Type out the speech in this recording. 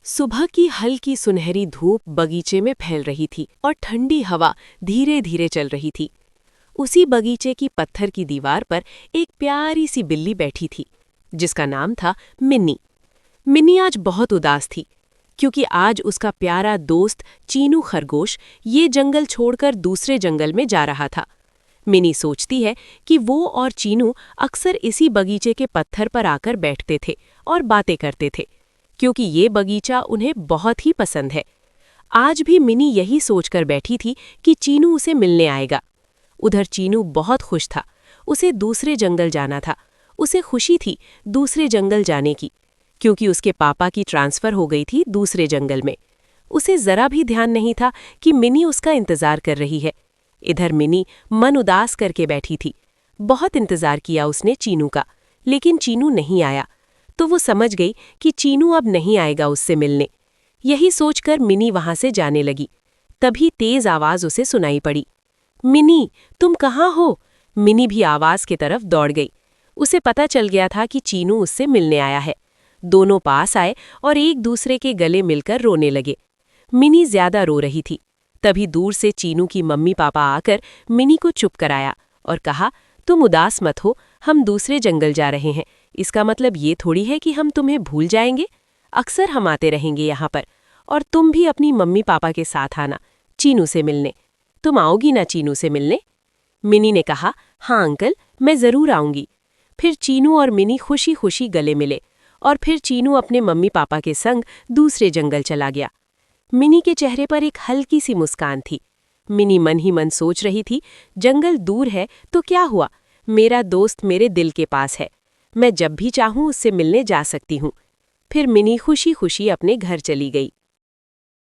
सुबह की हल्की सुनहरी धूप बगीचे में फैल रही थी और ठंडी हवा धीरे धीरे चल रही थी। उसी बगीचे की पत्थर की दीवार पर एक प्यारी सी बिल्ली बैठी थी, जिसका नाम था मिन्नी। मिन्नी आज बहुत उदास थी, क्योंकि आज उसका प्यारा दोस्त चीनू खरगोश ये जंगल छोड़कर दूसरे जंगल में जा रहा था। मिनी सोचती है कि वो और चीनू अक्सर इसी बगीचे के पत्थर पर आकर बैठते थे और बातें करते थे, क्योंकि ये बगीचा उन्हें बहुत ही पसंद है। आज भी मिनी यही सोचकर बैठी थी कि चीनू उसे मिलने आएगा। उधर चीनू बहुत खुश था, उसे दूसरे जंगल जाना था। उसे खुशी थी दूसरे जंगल जाने की, क्योंकि उसके पापा की ट्रांसफ़र हो गई थी दूसरे जंगल में। उसे ज़रा भी ध्यान नहीं था कि मिनी उसका इंतज़ार कर रही है। इधर मिनी मन उदास करके बैठी थी। बहुत इंतज़ार किया उसने चीनू का, लेकिन चीनू नहीं आया। तो वो समझ गई कि चीनू अब नहीं आएगा उससे मिलने। यही सोचकर मिनी वहां से जाने लगी। तभी तेज आवाज उसे सुनाई पड़ी। मिनी, तुम कहाँ हो? मिनी भी आवाज की तरफ दौड़ गई। उसे पता चल गया था कि चीनू उससे मिलने आया है। दोनों पास आए और एक दूसरे के गले मिलकर रोने लगे। मिनी ज्यादा रो रही थी। तभी दूर से चीनू की मम्मी पापा आकर मिनी को चुप कराया और कहा, तुम उदास मत हो, हम दूसरे जंगल जा रहे हैं। इसका मतलब ये थोड़ी है कि हम तुम्हें भूल जाएंगे। अक्सर हम आते रहेंगे यहाँ पर, और तुम भी अपनी मम्मी पापा के साथ आना चीनू से मिलने। तुम आओगी ना चीनू से मिलने? मिनी ने कहा, हाँ अंकल, मैं ज़रूर आऊँगी। फिर चीनू और मिनी खुशी खुशी गले मिले, और फिर चीनू अपने मम्मी पापा के संग दूसरे जंगल चला गया। मिनी के चेहरे पर एक हल्की सी मुस्कान थी। मिनी मन ही मन सोच रही थी, जंगल दूर है तो क्या हुआ, मेरा दोस्त मेरे दिल के पास है। मैं जब भी चाहूँ उससे मिलने जा सकती हूँ। फिर मिनी खुशी खुशी अपने घर चली गई।